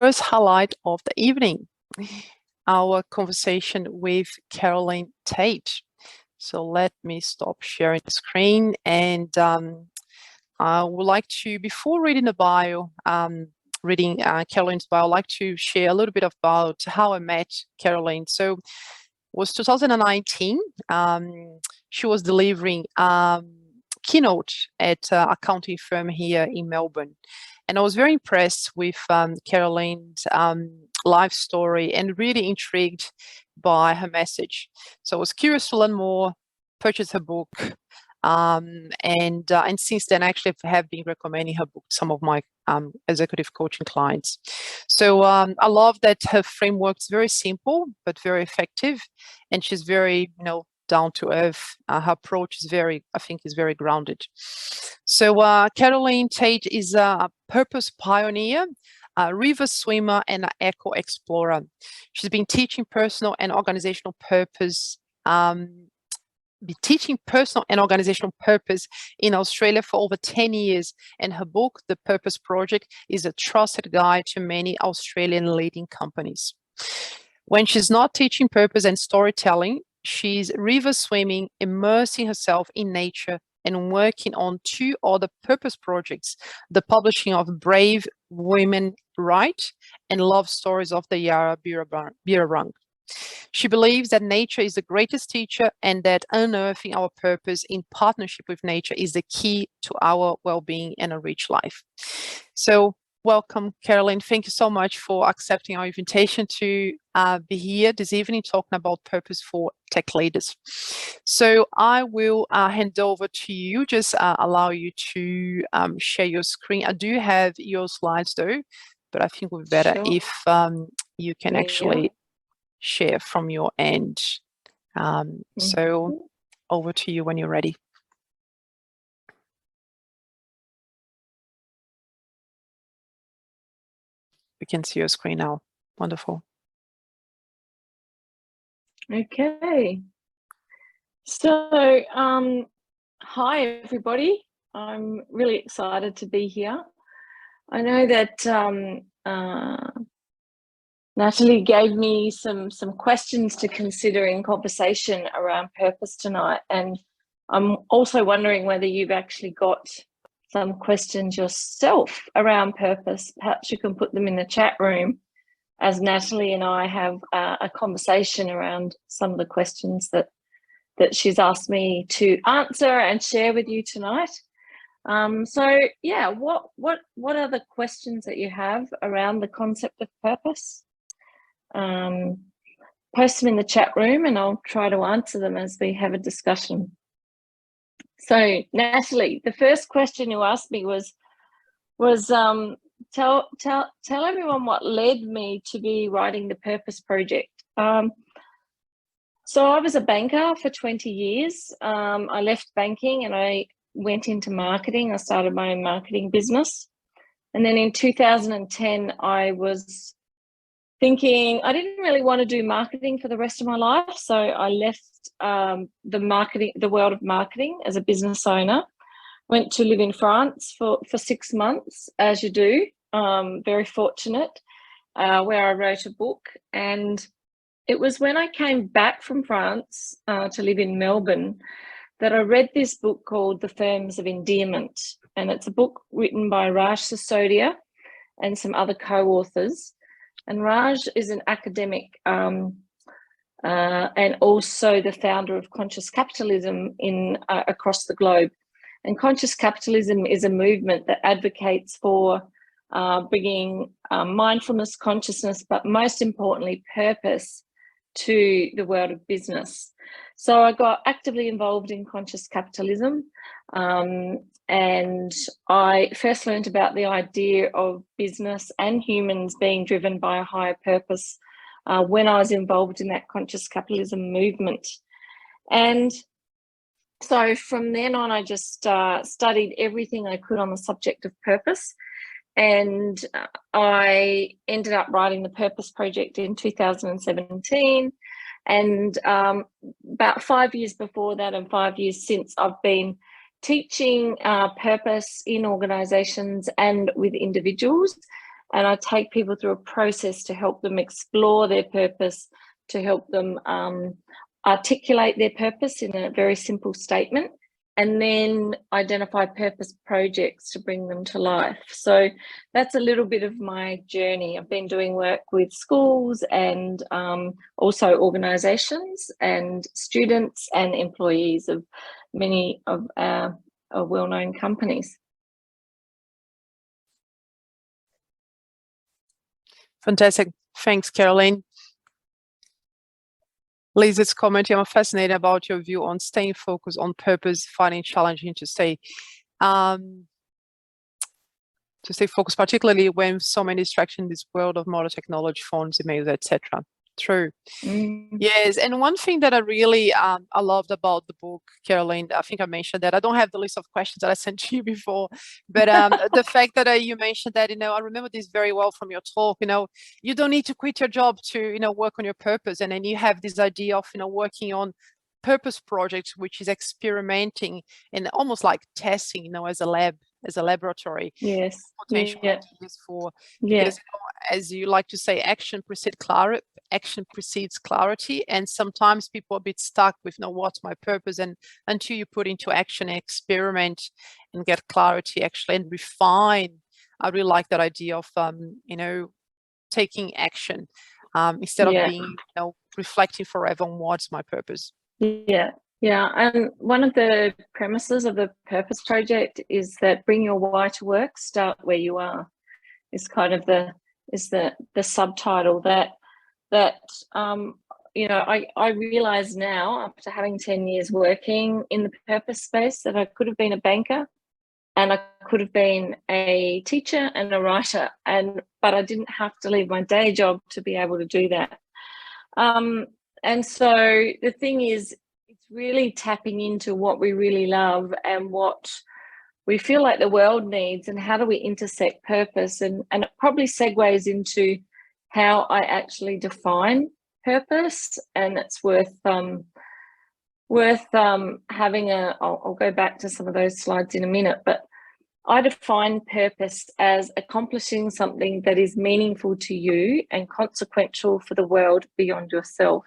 first highlight of the evening, our conversation with Carolyn Tate. So let me stop sharing the screen, and I would like to, before reading the bio, Carolyn's bio, I'd like to share a little bit about how I met Carolyn. So it was 2019. She was delivering keynote at an accounting firm here in Melbourne. And I was very impressed with Carolyn's life story and really intrigued by her message. So I was curious to learn more, purchase her book, and since then, actually, I have been recommending her book to some of my executive coaching clients. So I love that her framework is very simple but very effective, and she's very, down to earth. Her approach is very grounded. So Carolyn Tate is a purpose pioneer, a river swimmer, and an eco explorer. She's been teaching personal and organizational purpose. In Australia for over 10 years, and her book, The Purpose Project, is a trusted guide to many Australian leading companies. When she's not teaching purpose and storytelling, she's river swimming, immersing herself in nature, and working on 2 other purpose projects: the publishing of Brave Women Write and Love Stories of the Yarra Birrarung. She believes that nature is the greatest teacher, and that unearthing our purpose in partnership with nature is the key to our well-being and a rich life. So welcome, Carolyn. Thank you so much for accepting our invitation to be here this evening talking about purpose for tech leaders. So I will hand over to you, just allow you to share your screen. I do have your slides though, but I think it would be better if you can actually share from your end. So over to you when you're ready. We can see your screen now. Wonderful. Okay. So, hi everybody. I'm really excited to be here. I know that Natalie gave me some questions to consider in conversation around purpose tonight, and I'm also wondering whether you've actually got some questions yourself around purpose. Perhaps you can put them in the chat room as Natalie and I have a conversation around some of the questions that she's asked me to answer and share with you tonight. So yeah, what are the questions that you have around the concept of purpose? Post them in the chat room and I'll try to answer them as we have a discussion. So Natalie, the first question you asked me was tell everyone what led me to be writing the Purpose Project. So I was a banker for 20 years. I left banking and I went into marketing. I started my own marketing business. And then in 2010, I was thinking I didn't really want to do marketing for the rest of my life. So I left the world of marketing as a business owner, went to live in France for 6 months, as you do. Very fortunate, where I wrote a book. And it was when I came back from France to live in Melbourne that I read this book called The Firms of Endearment. And it's a book written by Raj Sisodia and some other co-authors. And Raj is an academic and also the founder of Conscious Capitalism across the globe. And Conscious Capitalism is a movement that advocates for bringing mindfulness, consciousness, but most importantly, purpose to the world of business. So I got actively involved in Conscious Capitalism, and I first learned about the idea of business and humans being driven by a higher purpose when I was involved in that Conscious Capitalism movement. And so from then on, I just studied everything I could on the subject of purpose. And I ended up writing the Purpose Project in 2017. And about 5 years before that and 5 years since, I've been teaching purpose in organisations and with individuals. And I take people through a process to help them explore their purpose, to help them articulate their purpose in a very simple statement, and then identify purpose projects to bring them to life. So that's a little bit of my journey. I've been doing work with schools and also organisations and students and employees of many of our well-known companies. Fantastic. Thanks, Carolyn. Lisa's commenting, I'm fascinated about your view on staying focused on purpose, finding challenging to stay focused, particularly when so many distractions in this world of modern technology, phones, emails, etc. True. Yes, and one thing that I really I loved about the book, Carolyn, I think I mentioned that I don't have the list of questions that I sent to you before, but the fact that you mentioned that, I remember this very well from your talk. You don't need to quit your job to work on your purpose, and then you have this idea of working on purpose projects, which is experimenting and almost like testing, as a laboratory. Yes. Potential ideas for, Yeah. because as you like to say, action precedes clarity, and sometimes people are a bit stuck with what's my purpose, and until you put into action, experiment and get clarity actually and refine. I really like that idea of taking action instead of being reflecting forever on what's my purpose. Yeah, and one of the premises of the Purpose Project is that bring your why to work, start where you are. Is kind of the subtitle that I realize now, after having 10 years working in the purpose space, that I could have been a banker and I could have been a teacher and a writer, but I didn't have to leave my day job to be able to do that. And so the thing is, it's really tapping into what we really love and what we feel like the world needs, and how do we intersect purpose, and it probably segues into how I actually define purpose. And it's worth having I'll go back to some of those slides in a minute, but I define purpose as accomplishing something that is meaningful to you and consequential for the world beyond yourself.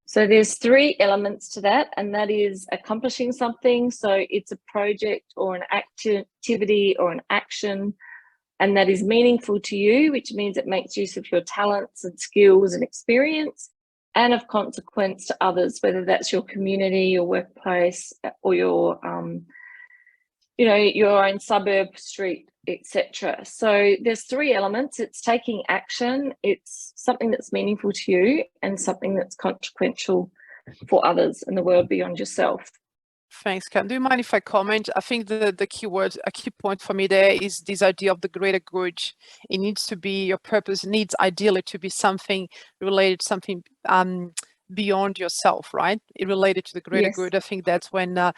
So there's 3 elements to that, and that is accomplishing something. So it's a project or an activity or an action, and that is meaningful to you, which means it makes use of your talents and skills and experience, and of consequence to others, whether that's your community, your workplace, or your own suburb, street, etc. So there's 3 elements. It's taking action, it's something that's meaningful to you, and something that's consequential for others and the world beyond yourself. Thanks, Karen. Do you mind if I comment? I think the key word, a key point for me there is this idea of the greater good. It needs to be, your purpose needs ideally to be something related, something beyond yourself, right? It related to the greater good. I think that's when, and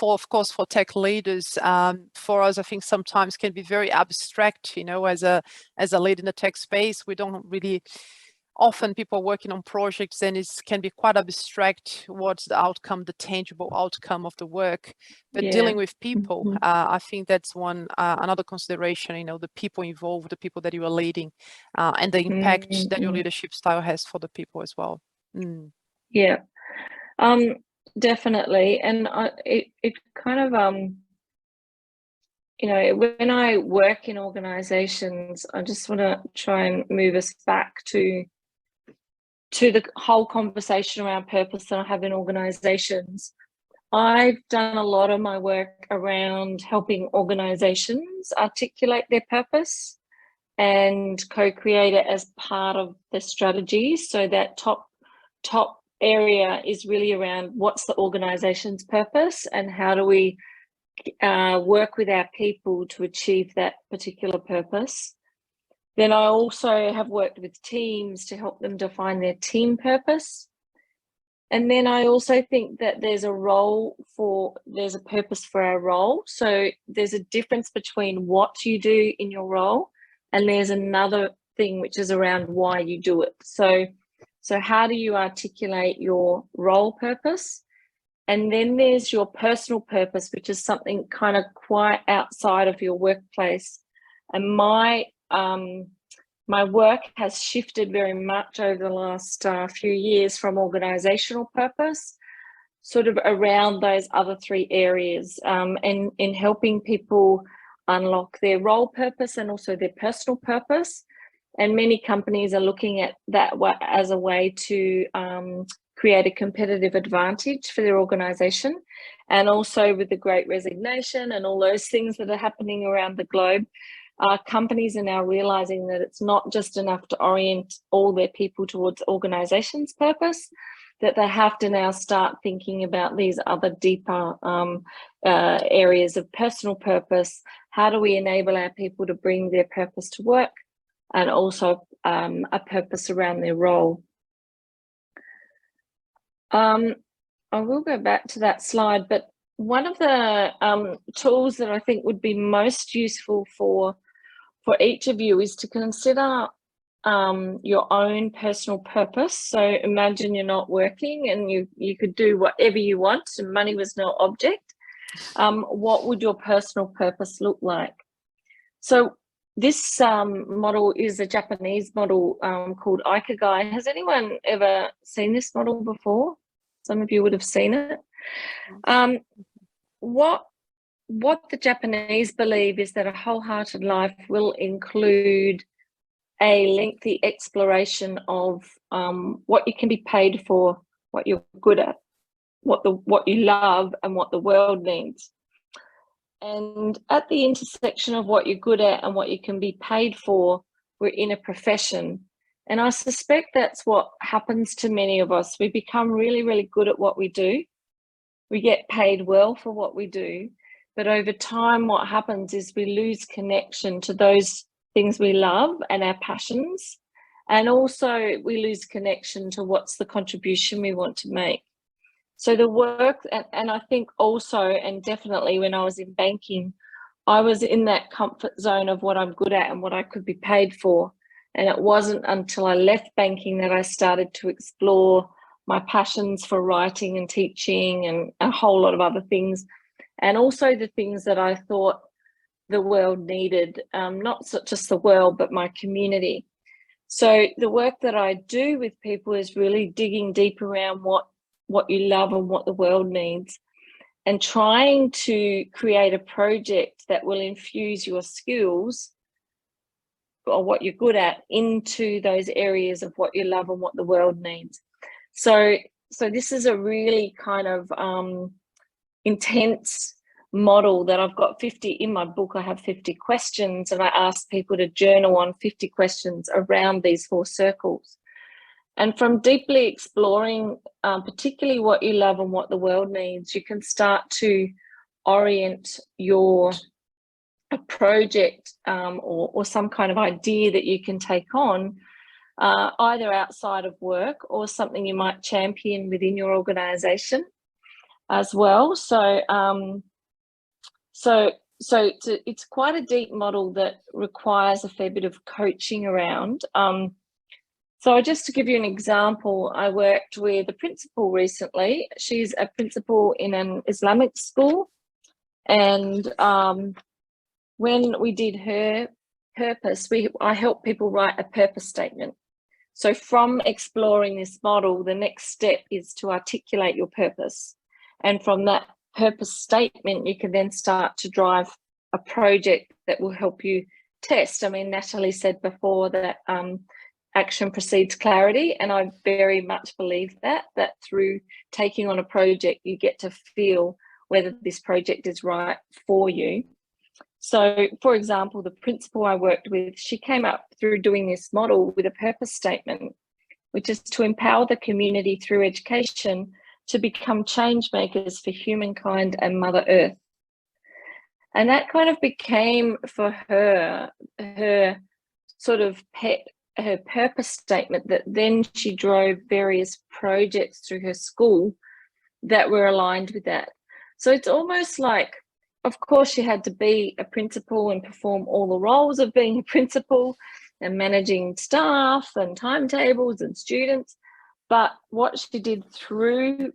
of course, for tech leaders, for us, I think sometimes can be very abstract, as a lead in the tech space. We don't really, often people are working on projects and it can be quite abstract. What's the outcome, the tangible outcome of the work? But dealing with people, I think that's one, another consideration, the people involved, the people that you are leading, and the impact that your leadership style has for the people as well. Yeah, definitely. And it kind of, when I work in organizations, I just want to try and move us back to the whole conversation around purpose that I have in organizations. I've done a lot of my work around helping organizations articulate their purpose and co-create it as part of the strategy. So that top area is really around what's the organization's purpose and how do we work with our people to achieve that particular purpose. Then I also have worked with teams to help them define their team purpose. And then I also think that there's a purpose for our role. So there's a difference between what you do in your role, and there's another thing which is around why you do it. So how do you articulate your role purpose? And then there's your personal purpose, which is something kind of quite outside of your workplace. And my my work has shifted very much over the last few years from organizational purpose, sort of around those other three areas, and in helping people unlock their role purpose and also their personal purpose. And many companies are looking at that as a way to create a competitive advantage for their organization. And also with the Great Resignation and all those things that are happening around the globe, companies are now realizing that it's not just enough to orient all their people towards organization's purpose, that they have to now start thinking about these other deeper areas of personal purpose. How do we enable our people to bring their purpose to work, and also a purpose around their role? I will go back to that slide, but one of the tools that I think would be most useful for each of you is to consider your own personal purpose. So imagine you're not working and you could do whatever you want and money was no object. What would your personal purpose look like? So this model is a Japanese model called Ikigai. Has anyone ever seen this model before? Some of you would have seen it. What the Japanese believe is that a wholehearted life will include a lengthy exploration of what you can be paid for, what you're good at, what you love, and what the world needs. And at the intersection of what you're good at and what you can be paid for, we're in a profession. And I suspect that's what happens to many of us. We become really, really good at what we do. We get paid well for what we do. But over time, what happens is we lose connection to those things we love and our passions. And also we lose connection to what's the contribution we want to make. So the work, and I think also, and definitely when I was in banking, I was in that comfort zone of what I'm good at and what I could be paid for. And it wasn't until I left banking that I started to explore my passions for writing and teaching and a whole lot of other things. And also the things that I thought the world needed, not just the world, but my community. So the work that I do with people is really digging deep around what you love and what the world needs, and trying to create a project that will infuse your skills or what you're good at into those areas of what you love and what the world needs. So this is a really kind of intense model that I've got 50 in my book. I have 50 questions, and I ask people to journal on 50 questions around these 4 circles. And from deeply exploring particularly what you love and what the world needs, you can start to orient a project or some kind of idea that you can take on either outside of work or something you might champion within your organization as well. So it's quite a deep model that requires a fair bit of coaching around. So just to give you an example, I worked with a principal recently. She's a principal in an Islamic school. And when we did her purpose, I helped people write a purpose statement. So from exploring this model, the next step is to articulate your purpose. And from that purpose statement, you can then start to drive a project that will help you test. I mean, Natalie said before that action precedes clarity, and I very much believe that through taking on a project, you get to feel whether this project is right for you. So, for example, the principal I worked with, she came up through doing this model with a purpose statement, which is to empower the community through education to become change makers for humankind and Mother Earth. And that kind of became for her sort of her purpose statement, that then she drove various projects through her school that were aligned with that. So it's almost like, of course, she had to be a principal and perform all the roles of being a principal and managing staff and timetables and students. But what she did through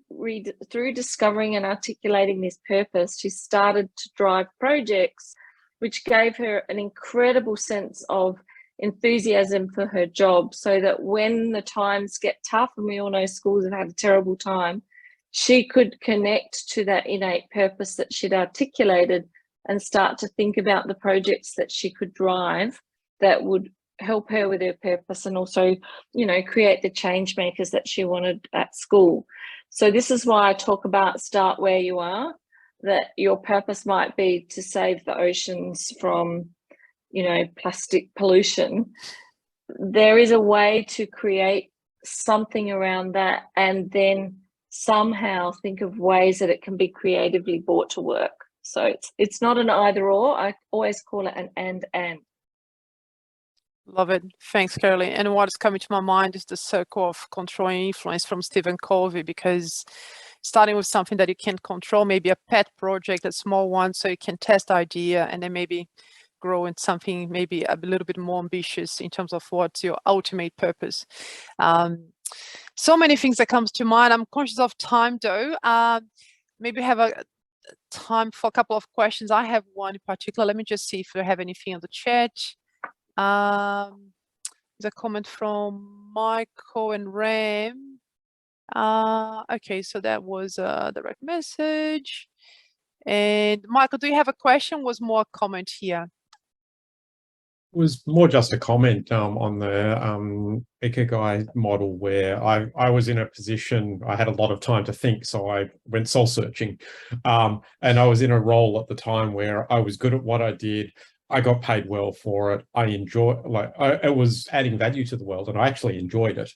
discovering and articulating this purpose, she started to drive projects which gave her an incredible sense of enthusiasm for her job, so that when the times get tough, and we all know schools have had a terrible time, she could connect to that innate purpose that she'd articulated and start to think about the projects that she could drive that would help her with her purpose, and also, you know, create the change makers that she wanted at school. So this is why I talk about start where you are, that your purpose might be to save the oceans from, you know, plastic pollution. There is a way to create something around that, and then somehow think of ways that it can be creatively brought to work. So it's not an either or. I always call it an and. Love it. Thanks, Carolyn. And what is coming to my mind is the circle of control and influence from Stephen Covey, because starting with something that you can control, maybe a pet project, a small one, so you can test the idea and then maybe grow into something maybe a little bit more ambitious in terms of what's your ultimate purpose. So many things that comes to mind. I'm conscious of time though. Maybe have a time for a couple of questions. I have one in particular. Let me just see if we have anything on the chat. There's a comment from Michael and Ram. Okay, so that was a direct message. And Michael, do you have a question? Was more a comment here? It was more just a comment on the Ikigai model, where I was in a position, I had a lot of time to think, so I went soul searching. And I was in a role at the time where I was good at what I did. I got paid well for it. I was adding value to the world, and I actually enjoyed it.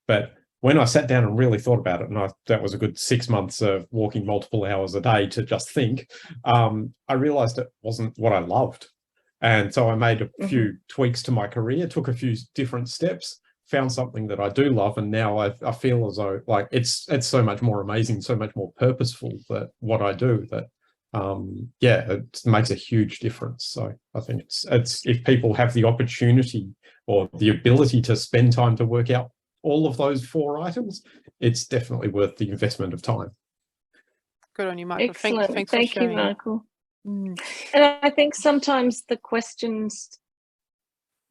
But when I sat down and really thought about it, and that was a good 6 months of walking multiple hours a day to just think, I realized it wasn't what I loved. And so I made a few tweaks to my career, took a few different steps, found something that I do love, and now I feel as though like it's so much more amazing, so much more purposeful, that what I do, that yeah, it makes a huge difference. So I think it's if people have the opportunity or the ability to spend time to work out all of those 4 items, it's definitely worth the investment of time. Good on you, Michael. Excellent. Thanks Thank you, Michael. And I think sometimes the questions,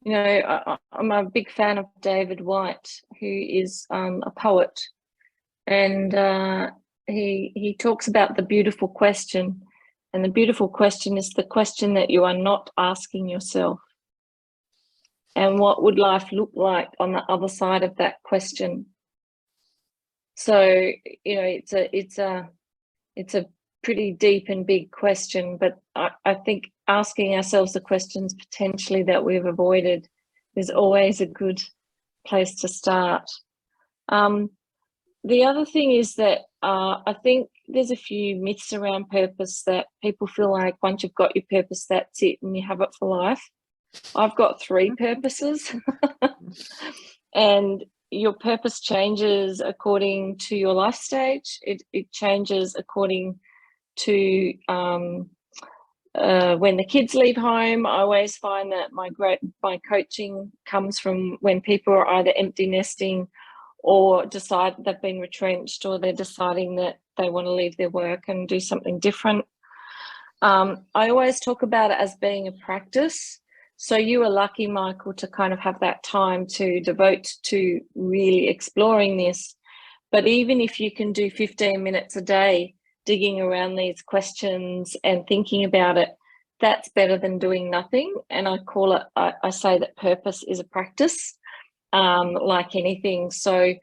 you know, I'm a big fan of David White, who is a poet, and he talks about the beautiful question. And the beautiful question is the question that you are not asking yourself. And what would life look like on the other side of that question? So, you know, it's a pretty deep and big question, but I think asking ourselves the questions potentially that we've avoided is always a good place to start. The other thing is that I think there's a few myths around purpose, that people feel like once you've got your purpose, that's it and you have it for life. I've got 3 purposes and your purpose changes according to your life stage. It changes according to when the kids leave home. I always find that my coaching comes from when people are either empty nesting or decide they've been retrenched, or they're deciding that they want to leave their work and do something different. I always talk about it as being a practice. So you are lucky, Michael, to kind of have that time to devote to really exploring this. But even if you can do 15 minutes a day digging around these questions and thinking about it, that's better than doing nothing. And I call it, I say that purpose is a practice, like anything. So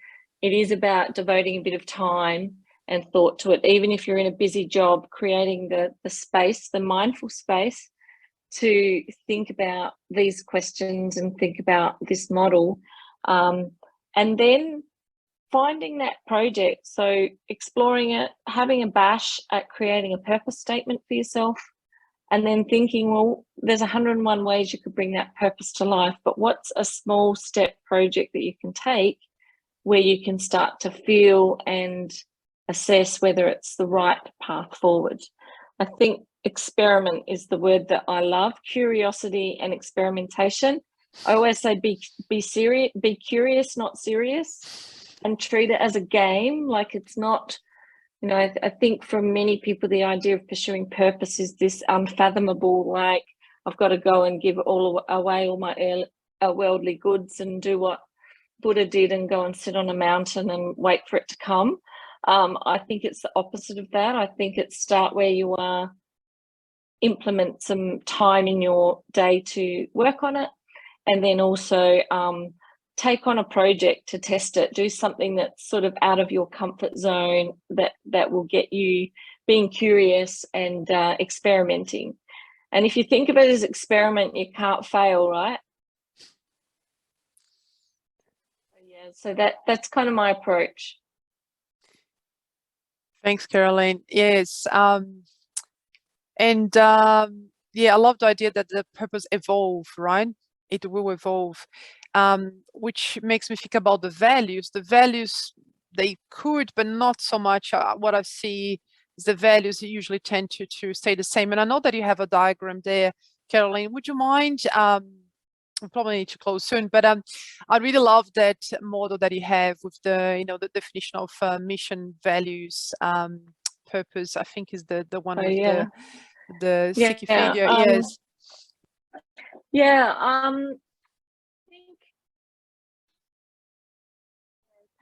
it is about devoting a bit of time and thought to it. Even if you're in a busy job, creating the space, the mindful space to think about these questions and think about this model, and then finding that project. So exploring it, having a bash at creating a purpose statement for yourself, and then thinking, well, there's 101 ways you could bring that purpose to life, but what's a small step project that you can take where you can start to feel and assess whether it's the right path forward? I think experiment is the word that I love. Curiosity and experimentation. I always say be serious, be curious, not serious, and treat it as a game. Like it's not, you know, I think for many people, the idea of pursuing purpose is this unfathomable, like, I've got to go and give away all my worldly goods and do what Buddha did and go and sit on a mountain and wait for it to come. I think it's the opposite of that. I think it's start where you are, implement some time in your day to work on it, and then also take on a project to test it. Do something that's sort of out of your comfort zone that will get you being curious and experimenting. And if you think of it as experiment, you can't fail, right? Yeah, so that's kind of my approach. Thanks, Carolyn. Yes. Yeah, I love the idea that the purpose evolve, right? It will evolve, which makes me think about the values. The values, they could, but not so much. What I see is the values usually tend to stay the same. And I know that you have a diagram there, Carolyn. Would you mind? We probably need to close soon, but I really love that model that you have with the, the definition of mission, values, purpose. I think is the one with the sticky figure. Yes. Yeah. I think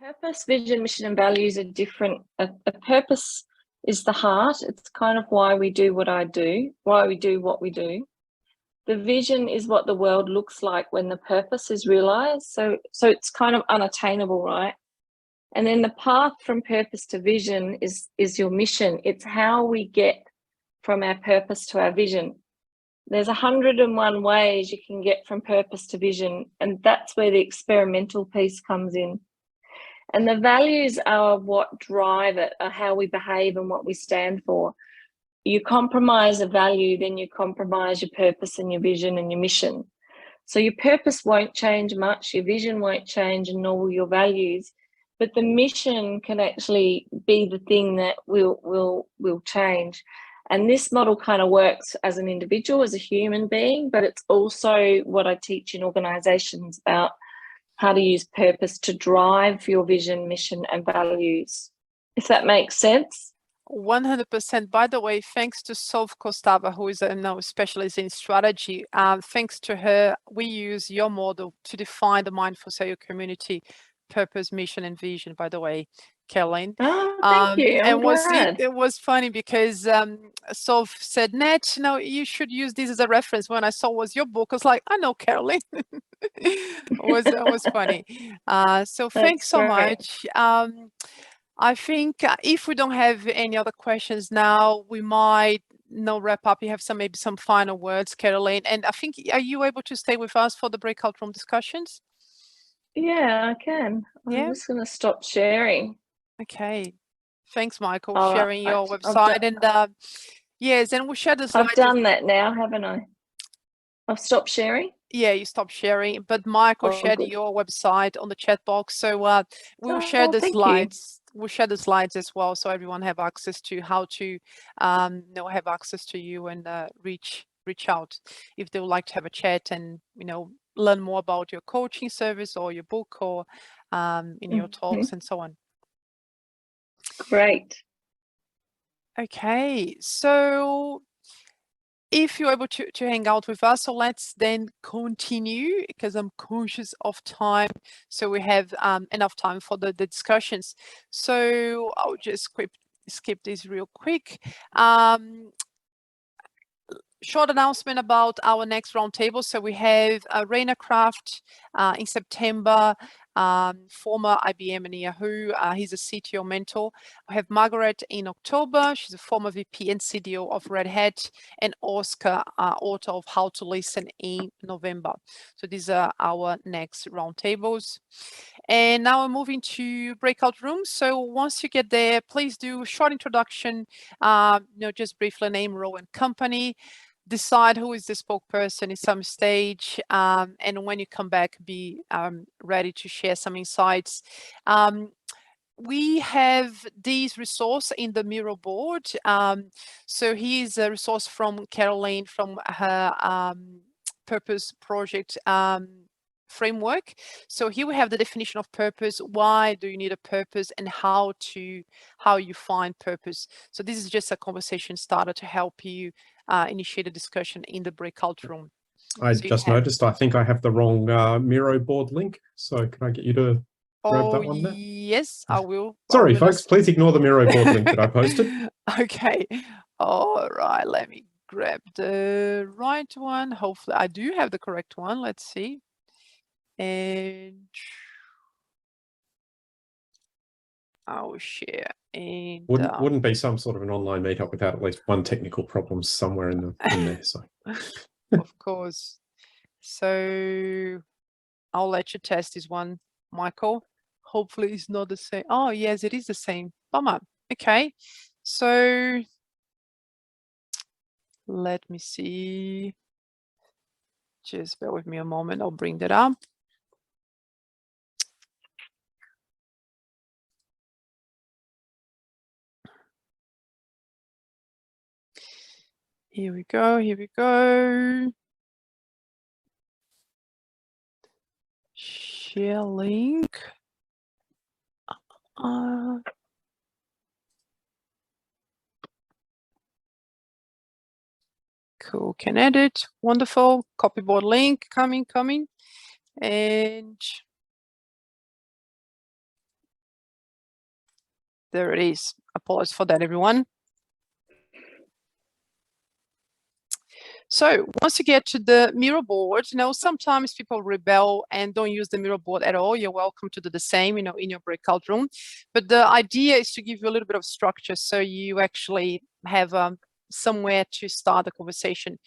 purpose, vision, mission, and values are different. A purpose is the heart. It's kind of why we do what we do. The vision is what the world looks like when the purpose is realized. So it's kind of unattainable, right? And then the path from purpose to vision is your mission. It's how we get from our purpose to our vision. There's 101 ways you can get from purpose to vision, and that's where the experimental piece comes in. And the values are what drive it, are how we behave and what we stand for. You compromise a value, then you compromise your purpose and your vision and your mission. So your purpose won't change much, your vision won't change, and nor will your values. But the mission can actually be the thing that will change. And this model kind of works as an individual, as a human being, but it's also what I teach in organizations about how to use purpose to drive your vision, mission, and values. If that makes sense. 100%. By the way, thanks to Soph Kostava, who is now a specialist in strategy. Thanks to her, we use your model to define the Mindful CIO community purpose, mission, and vision. By the way, Carolyn. Oh, thank you. I'm glad. It was funny because Soph said, Nat, you should use this as a reference. When I saw was your book, I was like, I know Carolyn. It was funny. So thanks so much. I think if we don't have any other questions now, we might wrap up. You have maybe some final words, Carolyn. And I think, are you able to stay with us for the breakout room discussions? Yeah, I can. I'm just going to stop sharing. Okay. Thanks, Michael, for sharing your website. And yes, and we'll share the slides. I've done that now, haven't I? I've stopped sharing? Yeah, you stopped sharing, but Michael shared your website on the chat box. So we'll share the slides. We'll share the slides as well, so everyone have access to how to have access to you and reach out if they would like to have a chat and learn more about your coaching service or your book or your talks and so on. Great. Okay, so if you're able to hang out with us, so let's then continue because I'm conscious of time. So we have enough time for the discussions. So I'll just skip this real quick. Short announcement about our next roundtable. So we have Raina Kraft in September, former IBM and Yahoo. He's a CTO mentor. We have Margaret in October. She's a former VP and CDO of Red Hat, and Oscar, author of How to Listen, in November. So these are our next roundtables. And now we're moving to breakout rooms. So once you get there, please do a short introduction, just briefly name, role, and company. Decide who is the spokesperson at some stage, and when you come back, be ready to share some insights. We have these resources in the Miro board. So here's a resource from Carolyn from her purpose project framework. So here we have the definition of purpose. Why do you need a purpose, and how you find purpose? So this is just a conversation starter to help you initiate a discussion in the breakout room. I just noticed, I think I have the wrong Miro board link. So can I get you to grab that one there? Yes, I will. Sorry, folks, please ignore the Miro board link that I posted. Okay. All right. Let me grab the right one. Hopefully I do have the correct one. Let's see. And I will share. And wouldn't be some sort of an online meetup without at least one technical problem somewhere in there. So of course. So I'll let you test this one, Michael. Hopefully it's not the same. Oh, yes, it is the same. Bummer. Okay. So let me see. Just bear with me a moment. I'll bring that up. Here we go. Here we go. Share link. Cool, can edit. Wonderful. Copyboard link coming. And there it is. Apologies for that, everyone. So once you get to the Miro board, sometimes people rebel and don't use the Miro board at all. You're welcome to do the same, in your breakout room. But the idea is to give you a little bit of structure so you actually have somewhere to start the conversation.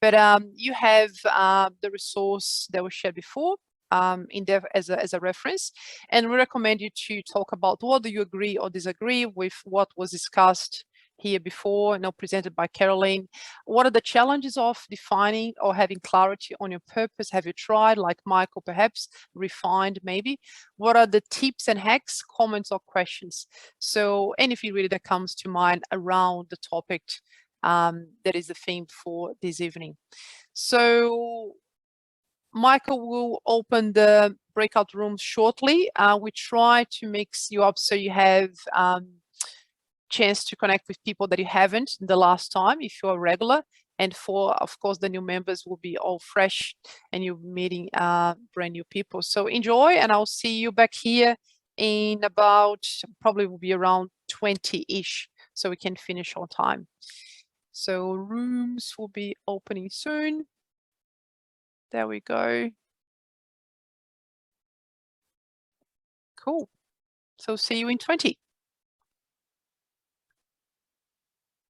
But you have the resource that was shared before in there as a reference. And we recommend you to talk about what do you agree or disagree with what was discussed here before, presented by Carolyn. What are the challenges of defining or having clarity on your purpose? Have you tried, like Michael, perhaps refined maybe? What are the tips and hacks, comments or questions? So anything really that comes to mind around the topic that is the theme for this evening. So Michael will open the breakout rooms shortly. We try to mix you up so you have chance to connect with people that you haven't the last time if you're a regular, and for of course the new members will be all fresh and you're meeting brand new people. So enjoy, and I'll see you back here in about probably will be around 20-ish so we can finish on time. So rooms will be opening soon. There we go. Cool. So see you in 20.